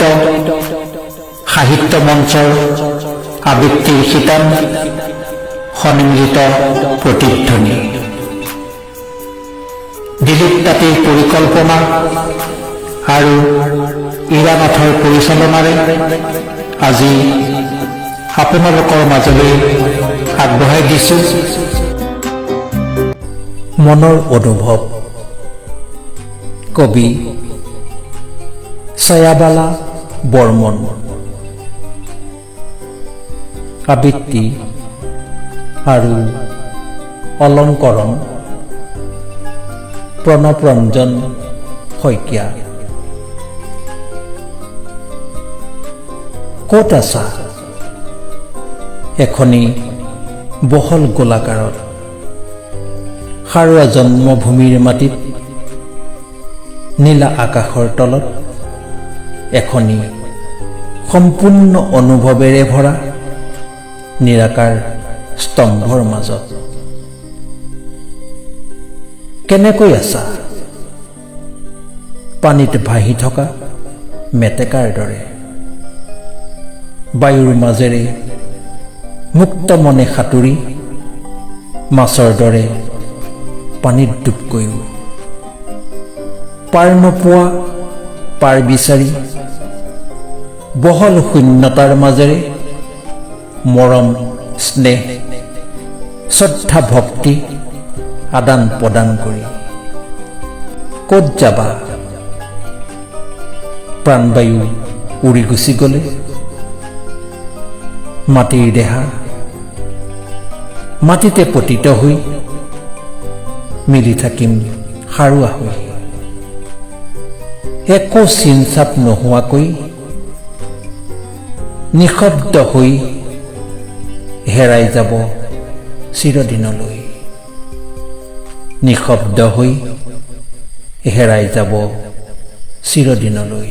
সন্মিলিত সাহিত্য মঞ্চৰ আবৃত্তিৰ শিতান সন্মিলিত প্ৰতিধ্বনি। দিলীপ তাঁতীৰ পৰিকল্পনা আৰু ইৰানাথৰ পৰিচালনাৰে আজি আপোনালোকৰ মাজলৈ আগবঢ়াই দিছো মনৰ অনুভৱ। কবি ছায়াবালা বৰ্মন। আবৃত্তি আৰু অলংকৰণ প্ৰণৱ ৰঞ্জন শইকীয়া। ক'ত আছা? এখনি বহল গোলাকাৰত সাৰুৱা জন্মভূমিৰ মাটিত নীলা আকাশৰ তলত এখনি সম্পূৰ্ণ অনুভৱেৰে ভৰা নিৰাকাৰ স্তম্ভৰ মাজত। কেনেকৈ আছা? পানীত ভাহি থকা মেটেকাৰ দৰে বায়ুৰ মাজেৰে মুক্ত মনে সাঁতুৰি মাছৰ দৰে পানীত ডুব গৈও পাৰ নোপোৱা পাৰ বিচাৰি বহল শূন্যতাৰ মাজেৰে মৰম স্নেহ শ্ৰদ্ধা ভক্তি আদান প্ৰদান কৰি ক'ত যাবা? প্ৰাণবায়ু উৰি গুচি গ'লে মাটিৰ দেহা মাটিতে পতিত হৈ মিলি থাকিম সাৰুৱা হৈ। একো চিনচাপ নোহোৱাকৈ নিঃশব্দ হৈ হেৰাই যাব চিৰদিনলৈ। নিঃশব্দ হৈ হেৰাই যাব চিৰদিনলৈ।